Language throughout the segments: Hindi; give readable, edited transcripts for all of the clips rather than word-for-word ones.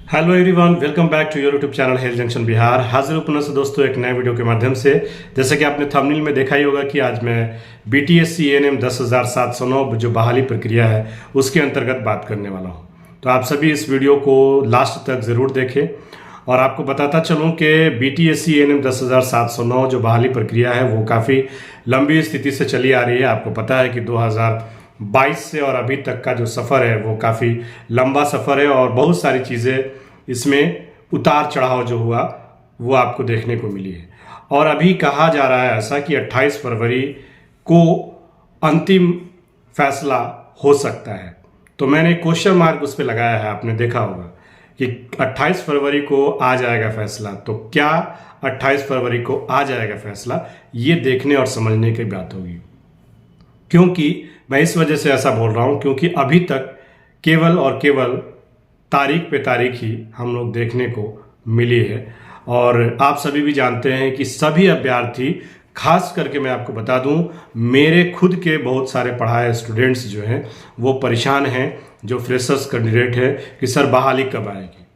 Hello everyone, welcome back to your YouTube channel health junction Bihar. हाजिर हूं पुनः से दोस्तों एक नए वीडियो के माध्यम से। जैसे कि आपने थंबनेल में देखा ही होगा कि आज मैं BTSC ANM 10,709 जो बहाली प्रक्रिया है उसके अंतर्गत बात करने वाला हूं। तो आप सभी इस वीडियो को लास्ट तक ज़रूर देखें। और आपको बताता चलूँ कि BTSC ANM 10,709 जो बहाली प्रक्रिया है वो काफ़ी लंबी स्थिति से चली आ रही है। आपको पता है कि 2022 से और अभी तक का जो सफ़र है वो काफ़ी लंबा सफ़र है और बहुत सारी चीज़ें इसमें उतार चढ़ाव जो हुआ वो आपको देखने को मिली है। और अभी कहा जा रहा है ऐसा कि 28 फरवरी को अंतिम फैसला हो सकता है। तो मैंने क्वेश्चन मार्क उस पर लगाया है, आपने देखा होगा कि 28 फरवरी को आ जाएगा फैसला। तो क्या 28 फरवरी को आ जाएगा फैसला, ये देखने और समझने की बात होगी। क्योंकि मैं इस वजह से ऐसा बोल रहा हूं क्योंकि अभी तक केवल और केवल तारीख पे तारीख ही हम लोग देखने को मिली है। और आप सभी भी जानते हैं कि सभी अभ्यर्थी, खास करके मैं आपको बता दूं, मेरे खुद के बहुत सारे पढ़ाए स्टूडेंट्स जो हैं वो परेशान हैं, जो फ्रेशर्स कैंडिडेट है कि सर बहाली कब आएगी,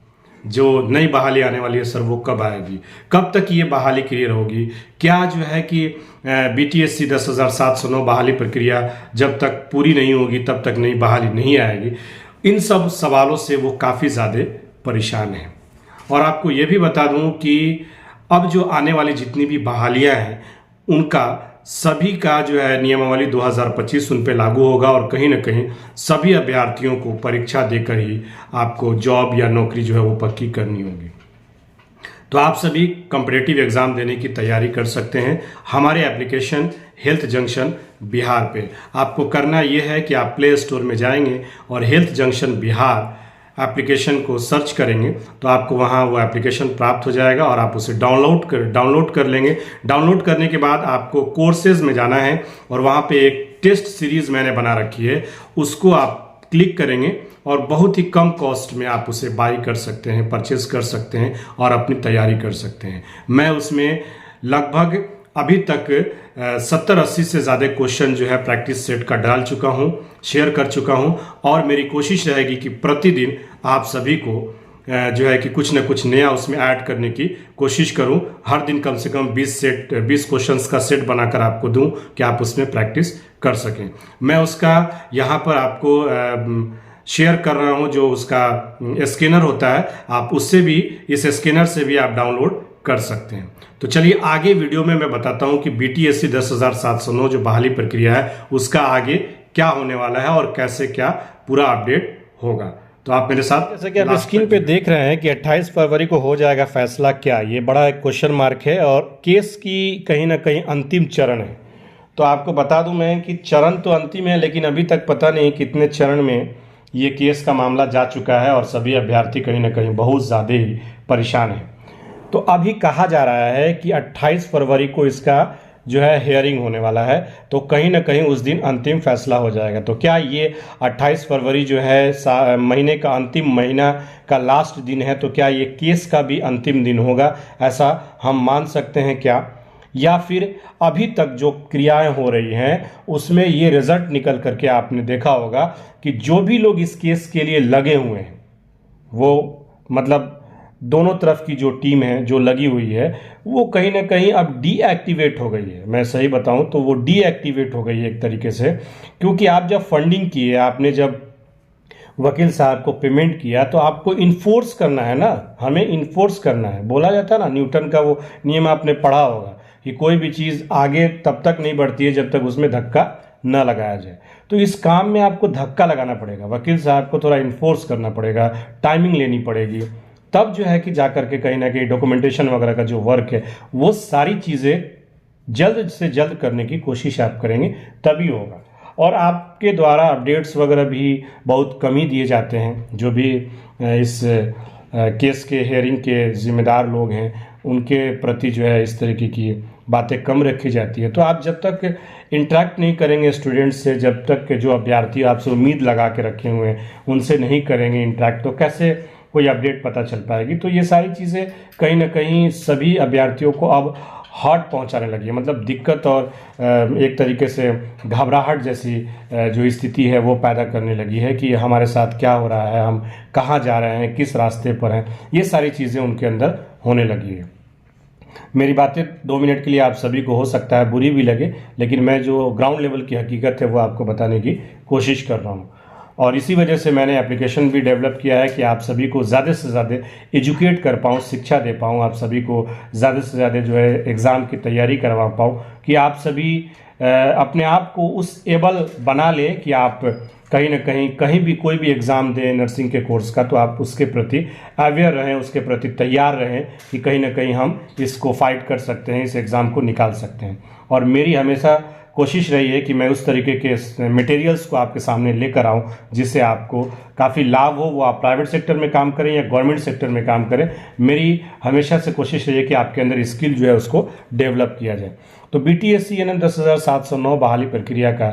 जो नई बहाली आने वाली है सर वो कब आएगी, कब तक ये बहाली क्लियर होगी, क्या जो है कि BTSC 10,709 बहाली प्रक्रिया जब तक पूरी नहीं होगी तब तक नई बहाली नहीं आएगी। इन सब सवालों से वो काफ़ी ज़्यादा परेशान हैं। और आपको ये भी बता दूं कि अब जो आने वाली जितनी भी बहालियां हैं उनका सभी का जो है नियमावली 2025 उन पे लागू होगा और कहीं ना कहीं सभी अभ्यर्थियों को परीक्षा देकर ही आपको जॉब या नौकरी जो है वो पक्की करनी होगी। तो आप सभी कॉम्पिटिटिव एग्जाम देने की तैयारी कर सकते हैं हमारे एप्लीकेशन हेल्थ जंक्शन बिहार पे। आपको करना यह है कि आप प्ले स्टोर में जाएंगे और हेल्थ जंक्शन बिहार एप्लीकेशन को सर्च करेंगे तो आपको वहाँ वो एप्लीकेशन प्राप्त हो जाएगा और आप उसे डाउनलोड कर लेंगे। डाउनलोड करने के बाद आपको कोर्सेज में जाना है और वहाँ पे एक टेस्ट सीरीज मैंने बना रखी है, उसको आप क्लिक करेंगे और बहुत ही कम कॉस्ट में आप उसे बाई कर सकते हैं, परचेज कर सकते हैं और अपनी तैयारी कर सकते हैं। मैं उसमें लगभग अभी तक 70-80 से ज़्यादा क्वेश्चन जो है प्रैक्टिस सेट का डाल चुका हूँ, शेयर कर चुका हूँ और मेरी कोशिश रहेगी कि प्रतिदिन आप सभी को जो है कि कुछ न कुछ नया उसमें ऐड करने की कोशिश करूं। हर दिन कम से कम 20 क्वेश्चंस का सेट बनाकर आपको दूं कि आप उसमें प्रैक्टिस कर सकें। मैं उसका यहाँ पर आपको शेयर कर रहा हूं, जो उसका स्कैनर होता है आप उससे भी, इस स्कैनर से भी आप डाउनलोड कर सकते हैं। तो चलिए आगे वीडियो में मैं बताता हूं कि BTSC 10,709 जो बहाली प्रक्रिया है उसका आगे क्या होने वाला है और कैसे क्या पूरा अपडेट होगा। तो आप मेरे साथ, जैसे कि आप स्क्रीन पे देख रहे हैं कि 28 फरवरी को हो जाएगा फैसला, क्या ये बड़ा एक क्वेश्चन मार्क है और केस की कहीं ना कहीं अंतिम चरण है। तो आपको बता दूं मैं कि चरण तो अंतिम है लेकिन अभी तक पता नहीं कितने चरण में ये केस का मामला जा चुका है और सभी अभ्यर्थी कहीं ना कहीं बहुत ज़्यादा ही परेशान हैं। तो अभी कहा जा रहा है कि 28 फरवरी को इसका जो है हेयरिंग होने वाला है, तो कहीं ना कहीं उस दिन अंतिम फैसला हो जाएगा। तो क्या ये 28 फरवरी जो है महीने का अंतिम महीना का लास्ट दिन है, तो क्या ये केस का भी अंतिम दिन होगा, ऐसा हम मान सकते हैं क्या? या फिर अभी तक जो क्रियाएं हो रही हैं उसमें ये रिजल्ट निकल करके आपने देखा होगा कि जो भी लोग इस केस के लिए लगे हुए हैं, वो मतलब दोनों तरफ की जो टीम है जो लगी हुई है वो कहीं ना कहीं अब डीएक्टिवेट हो गई है। मैं सही बताऊं तो वो डीएक्टिवेट हो गई है एक तरीके से, क्योंकि आप जब फंडिंग किए, आपने जब वकील साहब को पेमेंट किया तो आपको इन्फोर्स करना है ना, हमें इन्फोर्स करना है। बोला जाता है ना, न्यूटन का वो नियम आपने पढ़ा होगा कि कोई भी चीज़ आगे तब तक नहीं बढ़ती है जब तक उसमें धक्का न लगाया जाए। तो इस काम में आपको धक्का लगाना पड़ेगा, वकील साहब को थोड़ा इन्फोर्स करना पड़ेगा, टाइमिंग लेनी पड़ेगी, तब जो है कि जाकर के कहीं ना कहीं डॉक्यूमेंटेशन वगैरह का जो वर्क है वो सारी चीज़ें जल्द से जल्द करने की कोशिश आप करेंगे तभी होगा। और आपके द्वारा अपडेट्स वगैरह भी बहुत कम ही दिए जाते हैं। जो भी इस केस के हेयरिंग के जिम्मेदार लोग हैं उनके प्रति जो है इस तरीके की बातें कम रखी जाती है। तो आप जब तक इंटरेक्ट नहीं करेंगे स्टूडेंट्स से, जब तक जो अभ्यर्थी आपसे उम्मीद लगा के रखे हुए हैं उनसे नहीं करेंगे इंटरेक्ट, तो कैसे कोई अपडेट पता चल पाएगी। तो ये सारी चीज़ें कहीं ना कहीं सभी अभ्यर्थियों को अब हॉट पहुंचाने लगी है, मतलब दिक्कत और एक तरीके से घबराहट जैसी जो स्थिति है वो पैदा करने लगी है कि हमारे साथ क्या हो रहा है, हम कहाँ जा रहे हैं, किस रास्ते पर हैं, ये सारी चीज़ें उनके अंदर होने लगी है। मेरी बातें 2 मिनट के लिए आप सभी को हो सकता है बुरी भी लगे, लेकिन मैं जो ग्राउंड लेवल की हकीकत है वो आपको बताने की कोशिश कर रहा हूँ। और इसी वजह से मैंने एप्लीकेशन भी डेवलप किया है कि आप सभी को ज़्यादा से ज़्यादा एजुकेट कर पाऊँ, शिक्षा दे पाऊँ, आप सभी को ज़्यादा से ज़्यादा जो है एग्ज़ाम की तैयारी करवा पाऊँ, कि आप सभी अपने आप को उस एबल बना ले कि आप कहीं ना कहीं भी कोई भी एग्ज़ाम दें नर्सिंग के कोर्स का, तो आप उसके प्रति अवेयर रहें, उसके प्रति तैयार रहें कि कहीं ना कहीं हम इसको फाइट कर सकते हैं, इस एग्ज़ाम को निकाल सकते हैं। और मेरी हमेशा कोशिश रही है कि मैं उस तरीके के मटेरियल्स को आपके सामने लेकर आऊं जिससे आपको काफ़ी लाभ हो, वो आप प्राइवेट सेक्टर में काम करें या गवर्नमेंट सेक्टर में काम करें। मेरी हमेशा से कोशिश रही है कि आपके अंदर स्किल जो है उसको डेवलप किया जाए। तो BTSC NM 10,709 बहाली प्रक्रिया का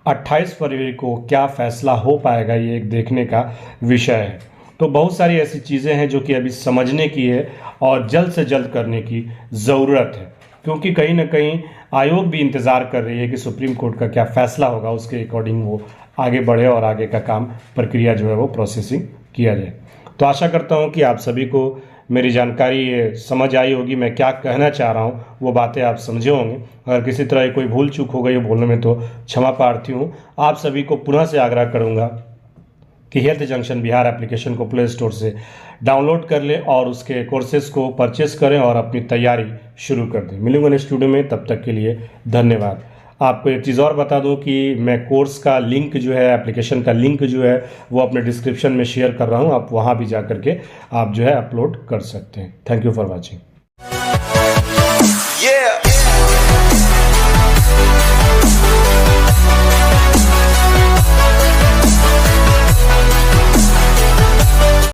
28 फरवरी को क्या फैसला हो पाएगा, ये एक देखने का विषय है। तो बहुत सारी ऐसी चीज़ें हैं जो कि अभी समझने की है और जल्द से जल्द करने की ज़रूरत है, क्योंकि कहीं ना कहीं आयोग भी इंतज़ार कर रही है कि सुप्रीम कोर्ट का क्या फैसला होगा, उसके अकॉर्डिंग वो आगे बढ़े और आगे का काम प्रक्रिया जो है वो प्रोसेसिंग किया जाए। तो आशा करता हूँ कि आप सभी को मेरी जानकारी समझ आई होगी, मैं क्या कहना चाह रहा हूँ वो बातें आप समझे होंगे। अगर किसी तरह की कोई भूल चूक हो गई बोलने में तो क्षमा प्रार्थी हूँ। आप सभी को पुनः से आग्रह करूँगा कि हेल्थ जंक्शन बिहार एप्लीकेशन को प्ले स्टोर से डाउनलोड कर लें और उसके कोर्सेज को परचेस करें और अपनी तैयारी शुरू कर दें। मिलूंगा नेक्स्ट वीडियो में, तब तक के लिए धन्यवाद। आपको एक चीज़ और बता दूं कि मैं कोर्स का लिंक जो है, एप्लीकेशन का लिंक जो है वो अपने डिस्क्रिप्शन में शेयर कर रहा हूं, आप वहां भी जा करके आप जो है अपलोड कर सकते हैं। Thank you for watching.